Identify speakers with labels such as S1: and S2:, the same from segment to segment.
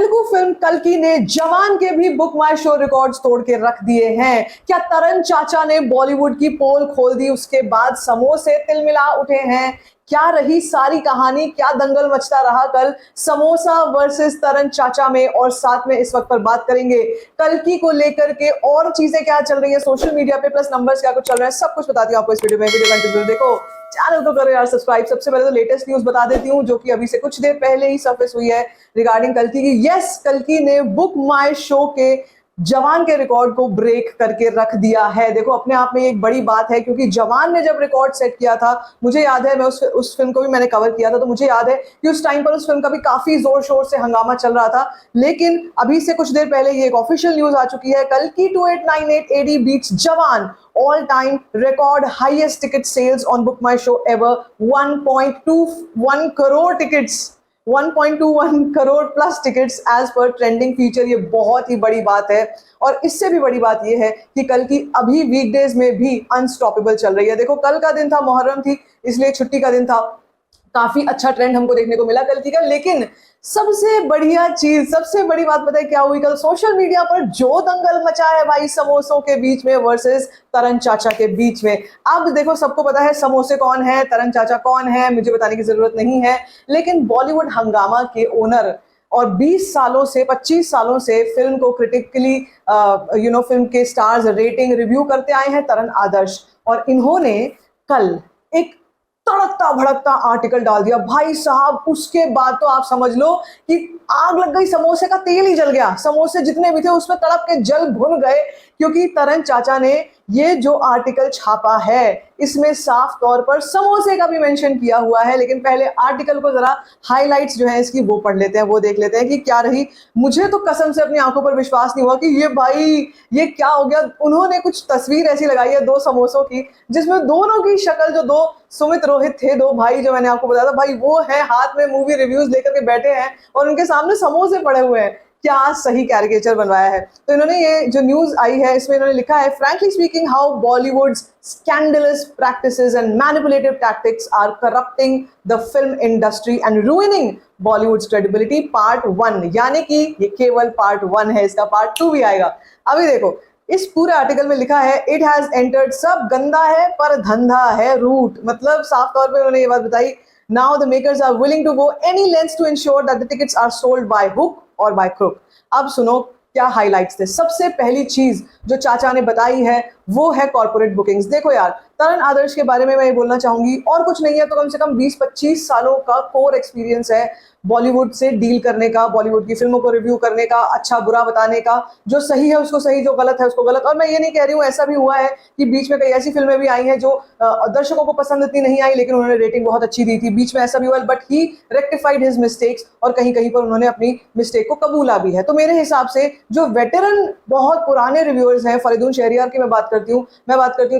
S1: Telugu film कल्कि ने जवान के भी बुक माई शो रिकॉर्ड्स तोड़ के रख दिए हैं। क्या तरण चाचा ने बॉलीवुड की पोल खोल दी, उसके बाद समोसे तिलमिला उठे हैं? क्या रही सारी कहानी, क्या दंगल मचता रहा कल समोसा वर्सेस तरण चाचा में? और साथ में इस वक्त पर बात करेंगे कल्कि को लेकर के और चीजें क्या चल रही है सोशल मीडिया पे, प्लस नंबर्स क्या कुछ चल रहा है, सब कुछ बताती हूँ आपको इस वीडियो में। वीडियो कंटिन्यू देखो, चैनल को करो यार सब्सक्राइब। सबसे पहले तो लेटेस्ट न्यूज बता देती हूँ जो कि अभी से कुछ देर पहले ही सरफेस हुई है रिगार्डिंग कल्कि की। यस, कल्कि ने बुक माई शो के जवान के रिकॉर्ड को ब्रेक करके रख दिया है। देखो, अपने आप में एक बड़ी बात है क्योंकि जवान ने जब रिकॉर्ड सेट किया था, मुझे याद है, मैं उस फिल्म को भी मैंने कवर किया था, तो मुझे याद है कि उस टाइम पर उस फिल्म का भी काफी जोर शोर से हंगामा चल रहा था। लेकिन अभी से कुछ देर पहले ये एक ऑफिशियल न्यूज आ चुकी है, कल्कि 2898 AD बीट्स जवान all time record highest ticket sales on Book My Show ever, 1.21 crore tickets, 1.21 crore plus tickets as per trending feature. ये बहुत ही बड़ी बात है। और इससे भी बड़ी बात ये है कि कल की अभी वीकडेज में भी अनस्टॉपेबल चल रही है। देखो, कल का दिन था, मुहर्रम थी, इसलिए छुट्टी का दिन था, काफी अच्छा ट्रेंड हमको देखने को मिला कल की का। लेकिन सबसे बढ़िया चीज, सबसे बड़ी बात पता है क्या हुई कल? सोशल मीडिया पर जो दंगल मचा है भाई समोसों के बीच में वर्सेस तरण चाचा के बीच में। अब देखो, सबको पता है समोसे कौन है, तरण चाचा कौन है, मुझे बताने की जरूरत नहीं है। लेकिन बॉलीवुड हंगामा के ओनर और 20 सालों से 25 सालों से फिल्म को क्रिटिकली फिल्म के स्टार्स रेटिंग रिव्यू करते आए हैं तरण आदर्श, और इन्होंने कल एक तड़कता भड़कता आर्टिकल डाल दिया भाई साहब। उसके बाद तो आप समझ लो कि आग लग गई, समोसे का तेल ही जल गया, समोसे जितने भी थे उसमें तड़प के जल भुन गए। क्योंकि तरण चाचा ने ये जो आर्टिकल छापा है इसमें साफ तौर पर समोसे का भी मेंशन किया हुआ है। लेकिन पहले आर्टिकल को जरा हाइलाइट्स जो है इसकी वो पढ़ लेते हैं, वो देख लेते हैं कि क्या रही। मुझे तो कसम से अपनी आंखों पर विश्वास नहीं हुआ कि ये भाई ये क्या हो गया। उन्होंने कुछ तस्वीर ऐसी लगाई है दो समोसों की, जिसमें दोनों की शक्ल, जो दो सुमित रोहित थे, दो भाई जो मैंने आपको बताया था भाई, वो है हाथ में मूवी रिव्यूज लेकर के बैठे हैं और उनके सामने समोसे पड़े हुए हैं। क्या सही कैरिकेचर बनवाया है। तो इन्होंने ये जो न्यूज आई है इसमें इन्होंने लिखा है, frankly speaking how Bollywoods scandalous practices and manipulative tactics are corrupting the film industry and ruining Bollywood's credibility, part 1। यानी कि ये केवल part 1 है, इसका part 2 भी आएगा। अभी देखो, इस पूरे आर्टिकल में लिखा है, इट हैज एंटर्ड, सब गंदा है पर धंधा है रूट। मतलब साफ तौर पे उन्होंने ये बात बताई, now the makers are willing to go any lengths to ensure that the tickets are sold by hook or by crook. अब सुनो क्या हाइलाइट्स थे। सबसे पहली चीज जो चाचा ने बताई है वो है कॉर्पोरेट बुकिंग्स। देखो यार, तरण आदर्श के बारे में मैं ये बोलना चाहूंगी, और कुछ नहीं है तो कम से कम 20-25 सालों का कोर एक्सपीरियंस है बॉलीवुड से डील करने का, बॉलीवुड की फिल्मों को रिव्यू करने का, अच्छा बुरा बताने का, जो सही है उसको सही, जो गलत है उसको गलत। और मैं ये नहीं कह रही हूँ, ऐसा भी हुआ है कि बीच में कई ऐसी फिल्में भी आई हैं जो दर्शकों को पसंद इतनी नहीं आई लेकिन उन्होंने रेटिंग बहुत अच्छी दी थी, बीच में ऐसा भी हुआ, but he rectified his mistakes और कहीं कहीं पर उन्होंने अपनी मिस्टेक को कबूला भी है। तो मेरे हिसाब से जो वेटरन बहुत पुराने रिव्यूअर्स हैं, फरीदून शहरियार की मैं बात करती हूँ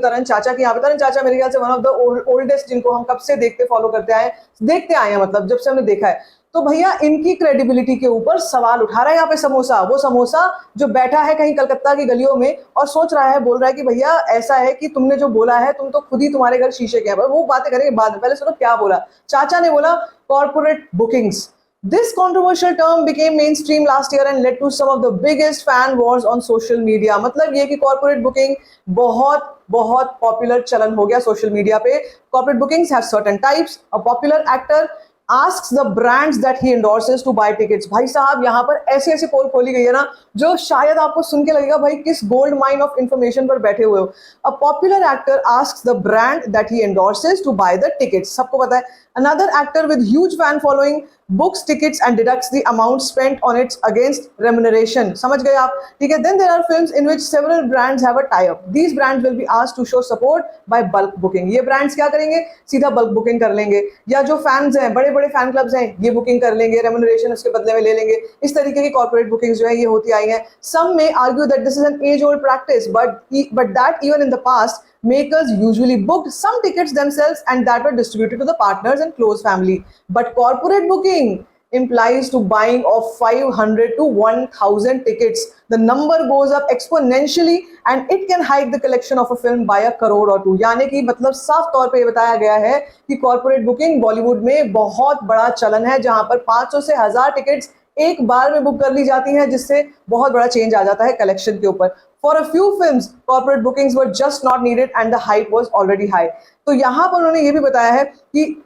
S1: तरण चाचा की। यहाँ पे तरण चाचा मेरे ख्याल से वन ऑफ द ओल्डेस्ट, जिनको हम कब से देखते आए हैं, मतलब जब से हमने देखा है। तो भैया इनकी क्रेडिबिलिटी के ऊपर सवाल उठा रहा है यहाँ पे समोसा। वो समोसा जो बैठा है कहीं कलकत्ता की गलियों में और सोच रहा है, बोल रहा है कि भैया ऐसा है कि तुमने जो बोला है, तुम तो खुद ही तुम्हारे घर शीशे के हैं। वो बातें करेंगे बाद में, पहले सुनो क्या बोला चाचा ने। बोला corporate bookings, this controversial term became mainstream last year and led to some of the biggest fan wars on social media। मतलब ये कि कॉर्पोरेट बुकिंग बहुत बहुत पॉपुलर चलन हो गया सोशल मीडिया पे। Corporate bookings have certain types. A popular actor asks the brands that he endorses to buy tickets। भाई साहब यहाँ पर ऐसी ऐसी पोल खोली गई है ना, जो शायद आपको सुन के लगेगा भाई किस गोल्ड माइन ऑफ इंफॉर्मेशन पर बैठे हुए हो। A popular actor asks the brand that he endorses to buy the tickets, सबको पता है। Another actor with huge fan following books tickets and deducts the amount spent on it against remuneration। समझ गए आप, ठीक है। Then there are films in which several brands have a tie-up। These brands will be asked to show support by bulk booking। ये brands क्या करेंगे, सीधा bulk booking कर लेंगे, या जो fans हैं, बड़े बड़े फैन क्लब्स हैं, ये बुकिंग कर लेंगे, रेम्यूनरेशन उसके बदले में ले लेंगे। इस तरीके की कॉर्पोरेट बुकिंग्स जो है ये होती आई हैं। Some may argue that this is an age-old practice, but that even in the past makers usually booked some tickets themselves and that were distributed to the partners and close family। But corporate booking implies to buying of 500 to 1000 tickets। The number goes up exponentially and it can hike the collection of a film by a crore or two। यानी कि मतलब साफ तौर पे ये बताया गया है कि कॉर्पोरेट बुकिंग बॉलीवुड में बहुत बड़ा चलन है, जहां पर 500 से 1000 टिकट्स एक बार में बुक कर ली जाती हैं, जिससे बहुत बड़ा चेंज आ जाता है कलेक्शन के ऊपर। For a few films corporate bookings were just not needed and the hype was already high. तो यहाँ पर उन्होंने ये भी बताया है कि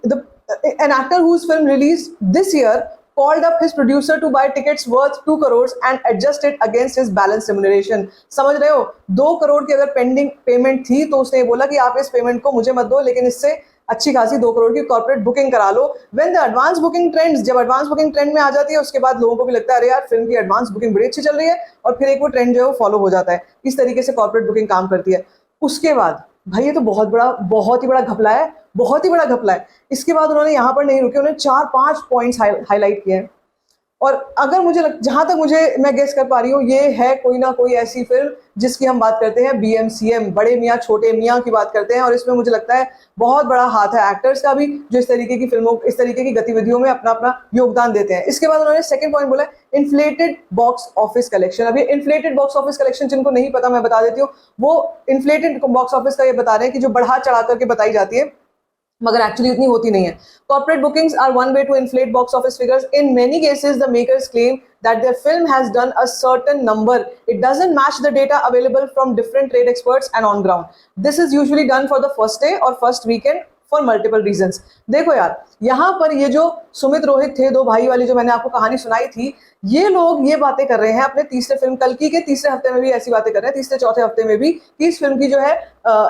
S1: an actor whose film released this year called up his producer to buy tickets worth 2 crores and adjust it against his balance remuneration। समझ रहे हो, 2 करोड़ की अगर पेंडिंग पेमेंट थी तो उसने बोला कि आप इस पेमेंट को मुझे मत दो, लेकिन इससे अच्छी खासी 2 करोड़ की कॉर्पोरेट बुकिंग करा लो। When the advance booking trends, जब एडवांस बुकिंग ट्रेंड में आ जाती है, उसके बाद लोगों को भी लगता है अरे यार फिल्म की एडवांस बुकिंग बड़ी अच्छी चल रही है, और फिर एक वो ट्रेंड जो है वो फॉलो हो जाता है। इस तरीके से कॉर्पोरेट बुकिंग काम करती है। उसके बाद भाई ये तो बहुत ही बड़ा घपला है, बहुत ही बड़ा घपला है। इसके बाद उन्होंने यहाँ पर नहीं रुके, उन्होंने 4-5 पॉइंट्स हाईलाइट किए हैं। और अगर जहां तक मैं गेस कर पा रही हूँ, ये है कोई ना कोई ऐसी फिल्म जिसकी हम बात करते हैं BMCM, बड़े मियाँ छोटे मियाँ की बात करते हैं, और इसमें मुझे लगता है बहुत बड़ा हाथ है एक्टर्स का भी, जो इस तरीके की फिल्मों, इस तरीके की गतिविधियों में अपना अपना योगदान देते हैं। इसके बाद उन्होंने सेकंड पॉइंट बोला इन्फ्लेटेड बॉक्स ऑफिस कलेक्शन। अभी इन्फ्लेटेड बॉक्स ऑफिस कलेक्शन जिनको नहीं पता मैं बता देती हूँ, वो इन्फ्लेटेड बॉक्स ऑफिस का ये बता रहे हैं कि जो बढ़ा चढ़ा करके बताई जाती है, मगर एक्चुअली इतनी होती नहीं है। Corporate bookings are one way to inflate box office figures. In many cases, the makers claim that their film has done a certain number. It doesn't match the data available from different trade experts and on ground. This is usually done for the first day or first weekend for multiple reasons. देखो यार, यहाँ पर ये जो सुमित रोहित थे, 2 भाई वाली जो मैंने आपको कहानी सुनाई थी, ये लोग ये बातें कर रहे हैं अपने तीसरे फिल्म कल्कि के तीसरे हफ्ते में भी ऐसी बातें कर रहे हैं, तीसरे चौथे हफ्ते में भी, कि इस फिल्म की जो है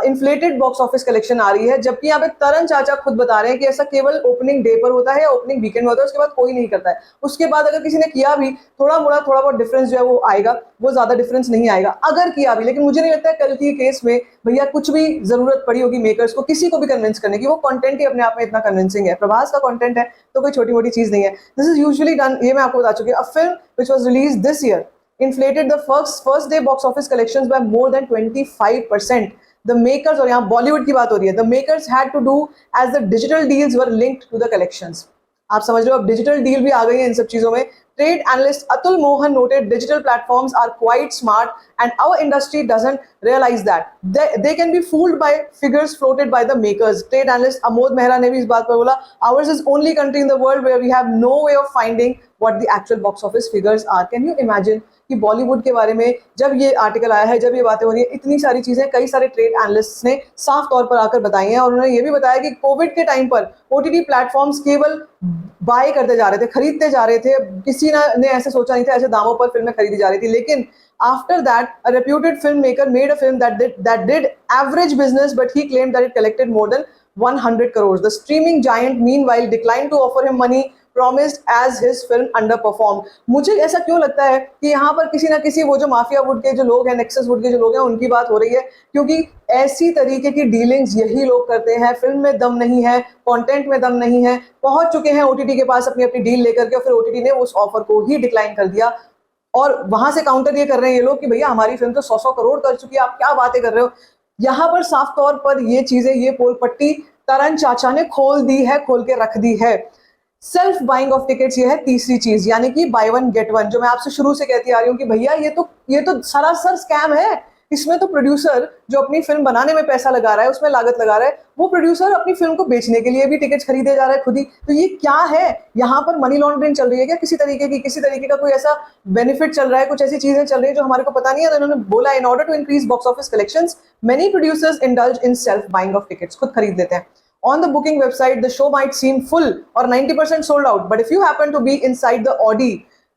S1: इन्फ्लेटेड बॉक्स ऑफिस कलेक्शन आ रही है। जबकि यहाँ पे तरन चाचा खुद बता रहे हैं कि ऐसा केवल ओपनिंग डे पर होता है, ओपनिंग वीकेंड में होता है, उसके बाद कोई नहीं करता है। उसके बाद अगर किसी ने किया भी, थोड़ा बहुत डिफरेंस जो है वो आएगा, वो ज्यादा डिफरेंस नहीं आएगा अगर किया भी। लेकिन मुझे नहीं लगता है कल्कि के केस में भैया कुछ भी जरूरत पड़ी होगी मेकर्स को किसी को भी कन्विंस करने की। वो कंटेंट ही अपने आप में इतना कन्विंसिंग है, प्रभास का कंटेंट है, तो कोई छोटी मोटी चीज नहीं है। दिस इज यूजुअली डन, ये मैं आपको बता चुकी हूँ। अ film which was released this year inflated the first day box office collections by more than 25%. The makers, और यहाँ बॉलीवुड की बात हो रही है, the makers had to do as the digital deals were linked to the collections। आप समझ रहे हो, अब डिजिटल डील भी आ गई है इन सब चीजों में। Trade analyst Atul Mohan noted digital platforms are quite smart and our industry doesn't realize that. They can be fooled by figures floated by the makers. Trade analyst Amod Mehra ने भी इस बात पर बोला, ours is only country in the world where we have no way of finding what the actual box office figures are. Can you imagine कि बॉलीवुड के बारे में जब ये आर्टिकल आया है, जब ये बातें हो रही है, इतनी सारी चीजें कई सारे ट्रेड एनालिस्ट्स ने साफ तौर पर आकर बताई हैं। और उन्होंने ये भी बताया कि कोविड के टाइम पर OTT प्लेटफॉर्म्स केवल बाय करते जा रहे थे, खरीदते जा रहे थे, किसी ने ऐसे सोचा नहीं था ऐसे दामों पर फिल्में खरीदी जा रही थी। लेकिन after that a reputed filmmaker made a film that did average business, but he claimed that it collected more than 100 crores. The streaming giant meanwhile declined to offer him money promised as his film underperformed. मुझे ऐसा क्यों लगता है कि यहाँ पर किसी ना किसी वो जो माफिया वुड के जो लोग हैं, नेक्सस वुड के जो लोग हैं, उनकी बात हो रही है, क्योंकि ऐसी तरीके की डीलिंग्स यही लोग करते हैं। फिल्म में दम नहीं है, कंटेंट में दम नहीं है, पहुंच चुके हैं OTT के पास अपनी डील लेकर के, और फिर OTT ने उस ऑफर को ही डिक्लाइन कर दिया। और वहां से काउंटर ये कर रहे हैं ये लोग कि भैया हमारी फिल्म तो 100 करोड़ कर चुकी है, आप क्या बातें कर रहे हो। यहाँ पर साफ तौर पर ये चीजें, ये पोल पट्टी तरन चाचा ने खोल दी है, खोल के रख दी है। सेल्फ बाइंग ऑफ टिकट्स, ये है तीसरी चीज, यानी कि बाय वन गेट वन, जो मैं आपसे शुरू से कहती आ रही हूँ कि भैया ये तो सरासर स्कैम है। इसमें तो प्रोड्यूसर जो अपनी फिल्म बनाने में पैसा लगा रहा है, उसमें लागत लगा रहा है, वो प्रोड्यूसर अपनी फिल्म को बेचने के लिए भी टिकट्स खरीदे जा रहा है खुद ही। तो ये क्या है, यहाँ पर मनी लॉन्ड्रिंग चल रही है क्या किसी तरीके का कोई ऐसा बेनिफिट चल रहा है, कुछ ऐसी चीजें चल रही है जो हमारे को पता नहीं है। तो इन्होंने बोला in order to increase box office collections many producers indulge in self buying of tickets, खुद खरीद लेते हैं। On the booking website, the show might seem full or 90% sold out, but if you happen to be inside the Audi,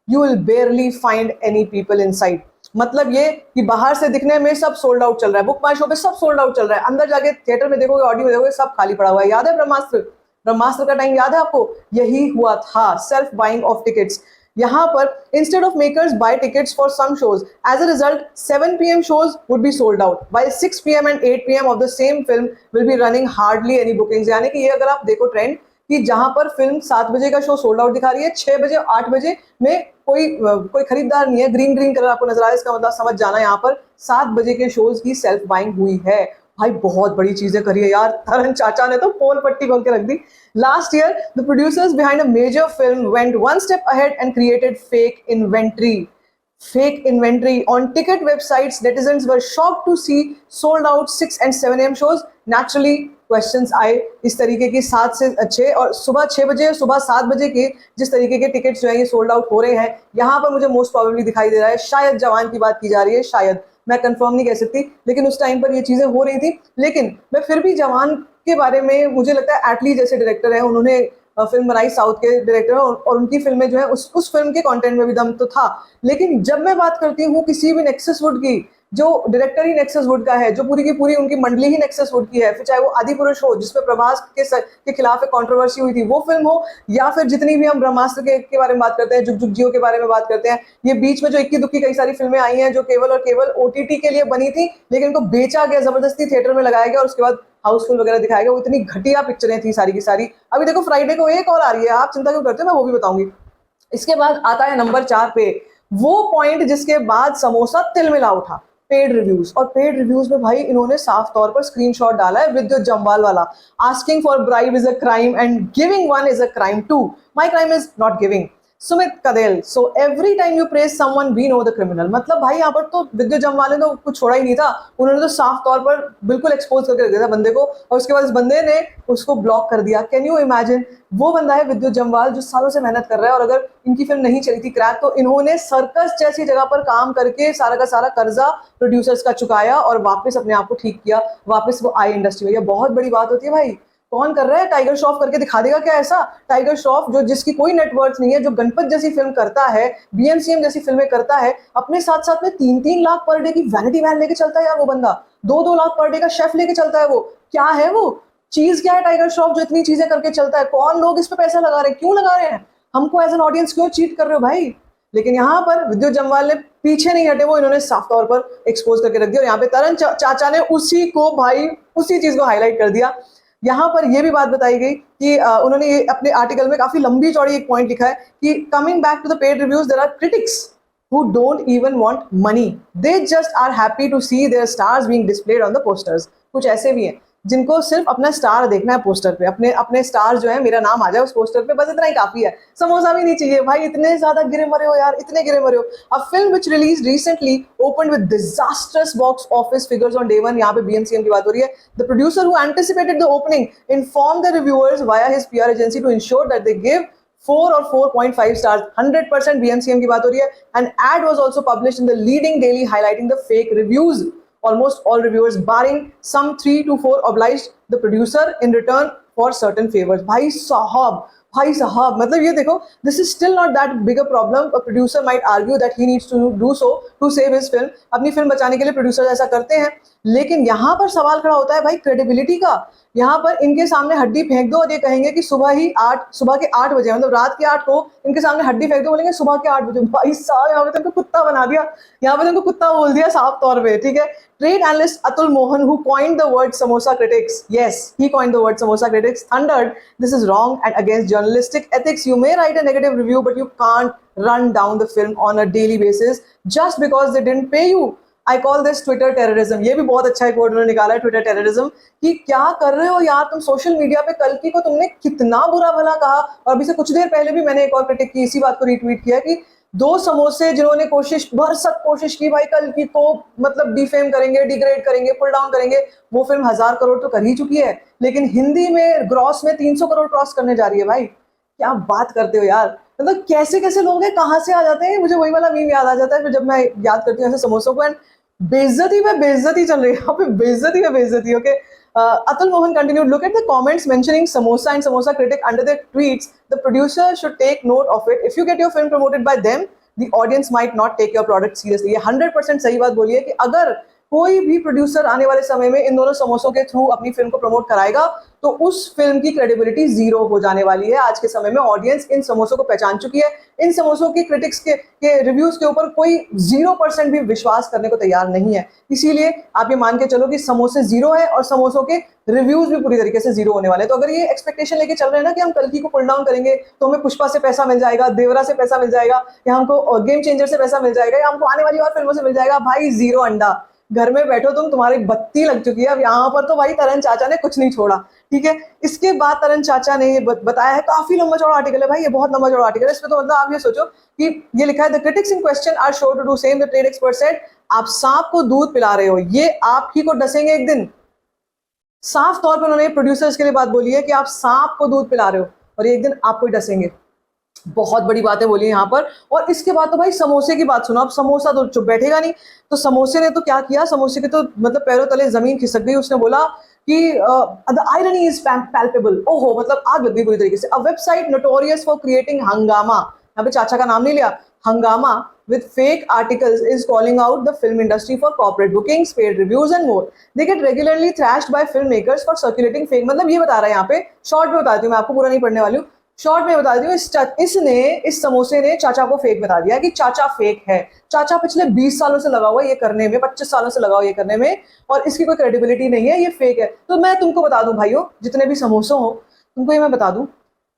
S1: you will barely find any people inside. मतलब ये कि बाहर से दिखने में सब सोल्ड आउट चल रहा है, बुक माई शो पे सब सोल्ड आउट चल रहा है, अंदर जाके थिएटर में देखोगे, ऑडी में देखोगे, सब खाली पड़ा हुआ है। याद है ब्रह्मास्त्र का टाइम याद है आपको, यही हुआ था, सेल्फ बाइंग ऑफ टिकट्स। यहाँ पर instead of makers buy tickets for some shows, as a result 7 PM shows would be sold out, while 6 PM and 8 PM of the same film will be running hardly any bookings। यानी कि ये अगर आप देखो trend कि जहां पर film 7 बजे का शो सोल्ड आउट दिखा रही है, 6 बजे 8 बजे में कोई खरीदार नहीं है, ग्रीन कलर आपको नजर आ रहा है, इसका मतलब समझ जाना यहाँ पर 7 बजे के शोज की सेल्फ बाइंग हुई है। भाई बहुत बड़ी चीजें करी है यार, तरन चाचा ने तो पोल पट्टी खोल के रख दी। Last year, the producers behind a major film went one step ahead and created fake inventory. Fake inventory on ticket websites. Netizens were shocked to see sold out 6 and 7 AM shows. Naturally, questions आए इस तरीके की 7 से 6 और सुबह 6 बजे और सुबह 7 बजे के जिस तरीके के टिकट्स जो है ये सोल्ड आउट हो रहे हैं, यहाँ पर मुझे मोस्ट प्रोबेबली दिखाई दे रहा है शायद जवान की बात की जा रही है, शायद, मैं कंफर्म नहीं कह सकती, लेकिन उस टाइम पर ये चीजें हो रही थी। लेकिन मैं फिर भी जवान के बारे में, मुझे लगता है एटली जैसे डायरेक्टर है, उन्होंने फिल्म बनाई, साउथ के डायरेक्टर है, और उनकी फिल्में जो है उस फिल्म के कंटेंट में भी दम तो था। लेकिन जब मैं बात करती हूँ किसी भी नेक्सस वुड की, जो डायरेक्टर ही नेक्सस वुड का है, जो पूरी की पूरी उनकी मंडली ही नेक्सस वुड की है, फिर चाहे वो आदिपुरुष हो जिसमें प्रभास के खिलाफ एक कंट्रोवर्सी हुई थी वो फिल्म हो, या फिर जितनी भी हम ब्रह्मास्त्र के बारे में बात करते हैं, जुग जुग जियो के बारे में बात करते हैं, ये बीच में जो इक्की दुक्की कई सारी फिल्में आई हैं जो केवल और केवल ओटीटी के लिए बनी थी, लेकिन इनको बेचा गया, जबरदस्ती थिएटर में लगाया गया और उसके बाद हाउसफुल वगैरह दिखाया गया, वो इतनी घटिया पिक्चरें थी सारी की सारी। अभी देखो फ्राइडे को एक और आ रही है, आप चिंता क्यों करते हो, मैं वो भी बताऊंगी। इसके बाद आता है नंबर 4 पे वो पॉइंट जिसके बाद समोसा तिलमिला उठा, पेड रिव्यूज। और पेड रिव्यूज में भाई इन्होंने साफ तौर पर स्क्रीनशॉट डाला है विद्युत जम्वाल वाला, asking for bribe is a crime and giving one is a crime too, my crime is not giving. Sumit Kadel, so every time you praise someone we know the criminal. मतलब भाई यहाँ पर तो विद्युत जम्वाल ने तो कुछ छोड़ा ही नहीं था, उन्होंने तो साफ तौर पर बिल्कुल एक्सपोज करके रख दिया था बंदे को, और उसके बाद इस बंदे ने उसको ब्लॉक कर दिया। कैन यू इमेजिन, वो बंदा है विद्युत जम्वाल जो सालों से मेहनत कर रहा है, और अगर इनकी फिल्म नहीं चली थी क्रैक, तो इन्होंने सर्कस जैसी जगह पर काम करके सारा का सारा कर्जा प्रोड्यूसर्स का चुकाया और वापस अपने आप को ठीक किया, वापस वो आए इंडस्ट्री में। ये बहुत बड़ी बात होती है भाई। कौन कर रहा है, टाइगर श्रॉफ करके दिखा देगा क्या ऐसा? टाइगर श्रॉफ जो जिसकी कोई नेटवर्थ नहीं है, जो गणपत जैसी फिल्म करता है, बीएमसीएम जैसी फिल्में करता है, अपने साथ साथ में 3-3 लाख पर डे की वैनिटी वैन लेके चलता है यार वो बंदा, 2-2 लाख पर डे का शेफ लेके चलता है। वो क्या है, वो चीज क्या है टाइगर श्रॉफ जो इतनी चीजें करके चलता है? कौन लोग इस पे पैसा लगा रहे हैं, क्यों लगा रहे हैं? हमको एज एन ऑडियंस क्यों चीट कर रहे हो भाई? लेकिन यहाँ पर विद्युत जम्वाल ने पीछे नहीं हटे, वो इन्होंने साफ तौर पर एक्सपोज करके रख दिया, और यहाँ पे तरन चाचा ने उसी को भाई उसी चीज को हाईलाइट कर दिया। यहाँ पर यह भी बात बताई गई कि उन्होंने ये अपने आर्टिकल में काफी लंबी चौड़ी एक पॉइंट लिखा है कि coming back to the paid reviews, there are critics who don't even want money, they just are happy to see their stars being displayed on the posters। कुछ ऐसे भी हैं जिनको सिर्फ अपना स्टार देखना है पोस्टर पे, अपने अपने स्टार जो है, मेरा नाम आ जाए उस पोस्टर पे, बस इतना ही काफी है, समोसा भी नहीं चाहिए भाई। इतने ज्यादा गिरे मरे हो यार, इतने गिरे मरे हो। A film which released recently opened with disasters box office figures on day one, यहाँ पे बीएमसीएम की बात हो रही है। The producer who anticipated the opening inform the reviewers via his PR agency to ensure that they give 4 or 4.5 stars, 100% BMCM की बात हो रही है। An ad was also published in the leading daily highlighting the fake reviews. Almost all reviewers, barring some 3 to 4, obliged the producer in return for certain favors। भाई साहब, मतलब ये देखो, this is still not that big a problem। A producer might argue that he needs to do so to save his film। अपनी film बचाने के लिए producer ऐसा करते हैं, लेकिन यहाँ पर सवाल खड़ा होता है भाई क्रेडिबिलिटी का। यहाँ पर इनके सामने हड्डी फेंक दो और ये कहेंगे कि सुबह के 8 बजे, मतलब रात के 8 को इनके सामने हड्डी फेंक दो, बोलेंगे सुबह के 8 बजे। भाई साहब, यहाँ पे तो इनको कुत्ता बना दिया, यहाँ पे तो इनको कुत्ता बोल दिया साफ तौर पे, ठीक है। Trade analyst Atul Mohan, who coined the word samosa critics, yes, he coined the word samosa critics, thundered, this is wrong and against journalistic ethics। You may write a negative review, but you can't run down the film on a daily basis just because they didn't pay you। I call this Twitter terrorism। ये भी बहुत अच्छा एक word उन्होंने निकाला है, Twitter terrorism, कि क्या कर रहे हो यार तुम सोशल मीडिया पे। कल्कि को तुमने कितना बुरा भला कहा, और अभी से कुछ देर पहले भी मैंने एक और क्रिटिक की इसी बात को रीट्वीट किया कि 2 समोसे जिन्होंने भरसक कोशिश की भाई कल्कि को मतलब डिफेम करेंगे, डिग्रेड करेंगे, पुल डाउन करेंगे, वो फिल्म 1000 करोड़ तो कर ही चुकी है, लेकिन हिंदी में ग्रॉस में 300 करोड़ क्रॉस करने जा रही है। भाई क्या बात करते हो यार, मतलब कैसे कैसे लोग हैं, कहाँ से आ जाते हैं। मुझे वही वाला मीम याद आ जाता है फिर जब मैं याद करती हूँ ऐसे समोसों को। एंड बेइज्जती पे बेइज्जती चल रही है यहाँ पे, बेइज्जती पे बेइज्जती। Okay, Atul Mohan continued, look at the comments mentioning samosa and samosa critic under their tweets। The producer should take note of it। If you get your film promoted by them, the audience might not take your product seriously। ये 100% सही बात बोली है कि अगर कोई भी producer आने वाले समय में इन दोनों समोसों के थ्रू अपनी फिल्म को प्रमोट कराएगा तो उस फिल्म की क्रेडिबिलिटी जीरो हो जाने वाली है। आज के समय में ऑडियंस इन समोसों को पहचान चुकी है, इन समोसों की क्रिटिक्स के रिव्यूज के ऊपर कोई 0% भी विश्वास करने को तैयार नहीं है। इसीलिए आप ये मान के चलो कि समोसे जीरो है और समोसों के रिव्यूज भी पूरी तरीके से जीरो होने वाले हैं। तो अगर ये एक्सपेक्टेशन लेके चल रहे हैं ना कि हम कल्कि को पुल डाउन करेंगे तो हमें पुष्पा से पैसा मिल जाएगा, देवरा से पैसा मिल जाएगा, या हमको गेम चेंजर से पैसा मिल जाएगा, या हमको आने वाली और फिल्मों से मिल जाएगा, भाई जीरो अंडा। घर में बैठो तुम, तुम्हारी बत्ती लग चुकी है। अब यहाँ पर तो भाई तरन चाचा ने कुछ नहीं छोड़ा, ठीक है। इसके बाद तरन चाचा ने ये बताया है, काफी लंबा चौड़ा आर्टिकल है भाई, ये बहुत लंबा चौड़ा आर्टिकल है। इसमें तो मतलब आप ये सोचो कि ये लिखा है, the critics in question are sure to do same the trade expert said. आप सांप को दूध पिला रहे हो, ये आप ही को डसेंगे एक दिन। साफ तौर पर उन्होंने प्रोड्यूसर्स के लिए बात बोली है कि आप सांप को दूध पिला रहे हो और एक दिन आपको ही डसेंगे। बहुत बड़ी बातें बोली यहाँ पर। और इसके बाद तो भाई समोसे की बात सुनो। अब समोसा तो चुप बैठेगा नहीं, तो समोसे ने तो क्या किया, समोसे के तो मतलब पैरों तले जमीन खिसक गई। उसने बोला कि द आयरनी इज पैल्पेबल। ओहो, मतलब आग लग गई पूरी तरीके से। A website notorious for creating हंगामा, यहाँ पे चाचा का नाम नहीं लिया, हंगामा with fake articles is calling out the film industry for corporate bookings, paid reviews and more. They get regularly thrashed by filmmakers for circulating fake। मतलब ये बता रहा है यहाँ पे, शॉर्ट में बताती हूँ मैं आपको, पूरा नहीं पढ़ने वाली हूँ, शॉर्ट में बता दी हूँ। इस समोसे ने चाचा को फेक बता दिया कि चाचा फेक है। चाचा पिछले 20 सालों से लगा हुआ है ये करने में, 25 सालों से लगा हुआ है ये करने में, और इसकी कोई क्रेडिबिलिटी नहीं है, ये फेक है। तो मैं तुमको बता दूं भाइयों, जितने भी समोसे हो, तुमको ये मैं बता दूं,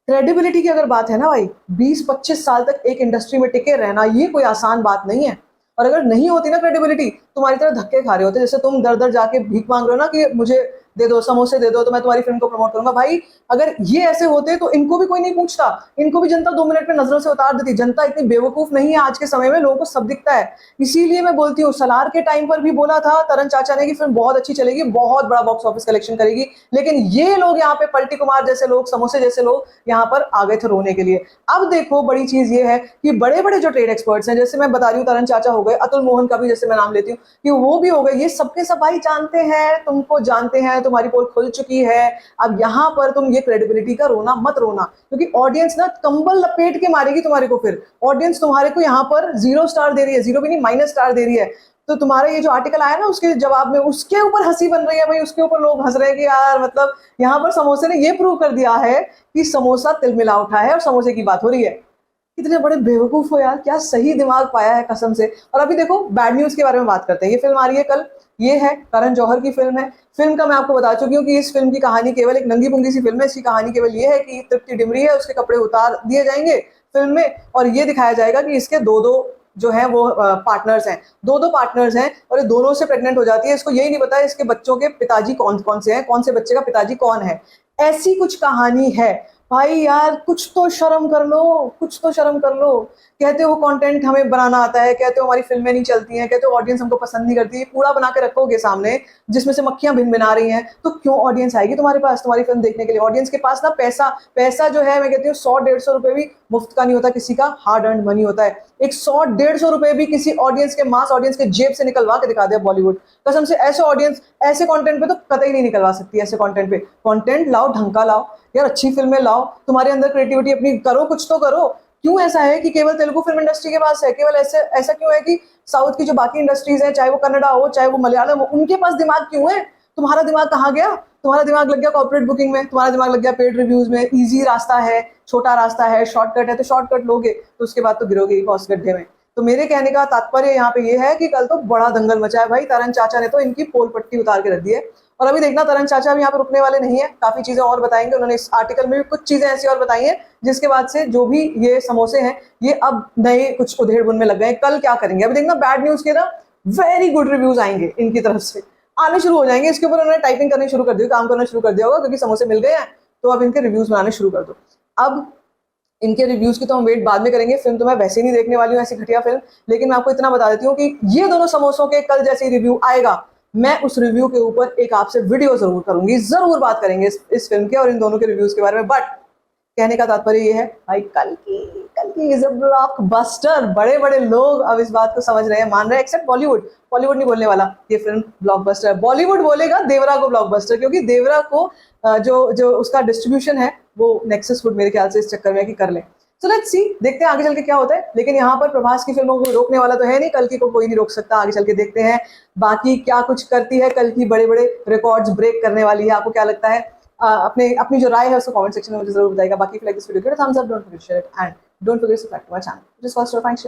S1: क्रेडिबिलिटी की अगर बात है ना भाई, 20-25 साल तक एक इंडस्ट्री में टिके रहना ये कोई आसान बात नहीं है। और अगर नहीं होती ना क्रेडिबिलिटी, तुम्हारी तरह धक्के खा रहे होते, जैसे तुम दर दर जाके भीख मांग रहे हो ना कि मुझे दे दो, समोसे दे दो तो मैं तुम्हारी फिल्म को प्रमोट करूंगा। भाई अगर ये ऐसे होते तो इनको भी कोई नहीं पूछता, इनको भी जनता 2 मिनट में नजरों से उतार देती। जनता इतनी बेवकूफ नहीं है आज के समय में, लोगों को सब दिखता है। इसीलिए मैं बोलती हूँ, सलार के टाइम पर भी बोला था तरन चाचा ने कि फिल्म बहुत अच्छी चलेगी, बहुत बड़ा बॉक्स ऑफिस कलेक्शन करेगी, लेकिन ये लोग यहाँ पे पलटी कुमार जैसे लोग, समोसे जैसे लोग यहाँ पर आ गए थे रोने के लिए। अब देखो बड़ी चीज ये है कि बड़े बड़े जो ट्रेड एक्सपर्ट्स हैं, जैसे मैं बता रही हूँ तरन चाचा हो गए, अतुल मोहन का भी जैसे मैं नाम लेती हूँ कि वो भी हो गए, ये सबके सब भाई जानते हैं, तुमको जानते हैं, तुम्हारी पोल खुल चुकी है। अब यहाँ पर तुम ये क्रेडिबिलिटी का रोना मत रोना, क्योंकि ऑडियंस ना कंबल लपेट के मारेगी तुम्हारे को। फिर ऑडियंस तुम्हारे को यहाँ पर 0 स्टार दे रही है, 0 भी नहीं माइनस स्टार दे रही है। तो तुम्हारा ये जो आर्टिकल आया ना उसके जवाब में, उसके ऊपर हंसी बन रही है भाई, उसके ऊपर लोग हंस रहे हैं कि यार मतलब यहाँ पर समोसे ने ये प्रूव कर दिया है कि समोसा तिलमिला उठा है और समोसे की बात हो रही है। कितने बड़े बेवकूफ हो यार, क्या सही दिमाग पाया है कसम से। और अभी देखो बैड न्यूज के बारे में बात करते हैं। ये फिल्म आ रही है कल, ये है करण जौहर की फिल्म है। फिल्म का मैं आपको बता चुकी हूँ कि इस फिल्म की कहानी केवल एक नंगी पुंगी सी फिल्म है। इसकी कहानी केवल ये है कि तृप्ति डिमरी है, उसके कपड़े उतार दिए जाएंगे फिल्म में, और ये दिखाया जाएगा कि इसके दो दो जो है वो पार्टनर्स हैं, दो पार्टनर्स हैं, और ये दोनों से प्रेग्नेंट हो जाती है। इसको यही नहीं पता है इसके बच्चों के पिताजी कौन कौन से हैं, कौन से बच्चे का पिताजी कौन है। ऐसी कुछ कहानी है भाई। यार कुछ तो शर्म कर लो, कुछ तो शर्म कर लो। कहते हो कंटेंट हमें बनाना आता है, कहते हो हमारी फिल्में नहीं चलती हैं, कहते हो ऑडियंस हमको पसंद नहीं करती। कूड़ा बना के रखोगे सामने जिसमें से मक्खियां भिन भिना रही हैं, तो क्यों ऑडियंस आएगी तुम्हारे पास तुम्हारी फिल्म देखने के लिए। ऑडियंस के पास ना पैसा जो है, मैं कहती हूँ 100-150 रुपए भी मुफ्त का नहीं होता, किसी का हार्ड अर्न मनी होता है। एक 100-150 रुपए भी किसी ऑडियंस के, मास ऑडियंस के जेब से निकलवा के दिखा दिया बॉलीवुड कसम से। ऐसे ऑडियंस ऐसे कंटेंट पे तो कतई नहीं निकलवा सकती। ऐसे कंटेंट पे कंटेंट लाओ, ढंग का लाओ यार, अच्छी फिल्में लाओ, तुम्हारे अंदर क्रिएटिविटी अपनी करो, कुछ तो करो। क्यों ऐसा है कि केवल तेलुगु फिल्म इंडस्ट्री के पास है, केवल ऐसा क्यों है कि साउथ की जो बाकी इंडस्ट्रीज है, चाहे वो कन्नडा हो चाहे वो मलयालम हो, उनके पास दिमाग क्यों है। तुम्हारा दिमाग कहाँ गया। तुम्हारा दिमाग लग गया कॉर्पोरेट बुकिंग में, तुम्हारा दिमाग लग गया पेड रिव्यूज में। इजी रास्ता है, छोटा रास्ता है, शॉर्टकट है, तो शॉर्टकट लोगे तो उसके बाद तो गिरोगे ही कॉस्ट गड्ढे में। तो मेरे कहने का तात्पर्य यहाँ पे ये है कि कल तो बड़ा दंगल मचा है भाई। तरन चाचा ने तो इनकी पोल पट्टी उतार के रख दी है। और अभी देखना तरन चाचा भी यहाँ पे रुकने वाले नहीं है, काफी चीजें और बताएंगे। उन्होंने इस आर्टिकल में भी कुछ चीजें ऐसी और बताई हैं जिसके बाद से जो भी ये समोसे हैं ये अब नए कुछ उधेड़ बुन में लग गए। कल क्या करेंगे अभी देखना, बैड न्यूज के ना वेरी गुड रिव्यूज आएंगे इनकी तरफ से, आने शुरू हो जाएंगे। इसके ऊपर उन्होंने टाइपिंग करनी शुरू कर दी, काम करना शुरू कर दिया होगा, क्योंकि समोसे मिल गए हैं तो अब इनके रिव्यूज बनाने शुरू कर दो। अब इनके रिव्यूज की तो हम वेट बाद में करेंगे। फिल्म तो मैं वैसे ही नहीं देखने वाली हूँ ऐसी घटिया फिल्म, लेकिन मैं आपको इतना बता देती हूँ कि ये दोनों समोसों के कल जैसे रिव्यू आएगा, मैं उस रिव्यू के ऊपर एक आपसे वीडियो जरूर करूंगी, जरूर बात करेंगे इस फिल्म के और इन दोनों के रिव्यूज के बारे में। बट कहने का तात्पर्य ये है भाई, कल की इज अ ब्लॉकबस्टर। बड़े बड़े लोग अब इस बात को समझ रहे हैं, मान रहे हैं, एक्सेप्ट बॉलीवुड। बॉलीवुड नहीं बोलने वाला ये फिल्म ब्लॉकबस्टर है। बॉलीवुड बोलेगा देवरा को ब्लॉकबस्टर, क्योंकि देवरा को जो उसका डिस्ट्रीब्यूशन है वो नेक्सस वुड मेरे ख्याल से इस चक्कर में कि कर ले। सो लेट्स सी, देखते हैं आगे चल के क्या होता है। लेकिन यहाँ पर प्रभास की फिल्मों को रोकने वाला तो है नहीं, कल की को कोई नहीं रोक सकता। आगे चल के देखते हैं बाकी क्या कुछ करती है कल की, बड़े बड़े रिकॉर्ड्स ब्रेक करने वाली है। आपको क्या लगता है? अपनी जो राय है उसको कमेंट सेक्शन में मुझे जरूर बताइएगा। बाकी like this video, thumbs up, don't forget to share it and don't forget to subscribe to my channel. Just for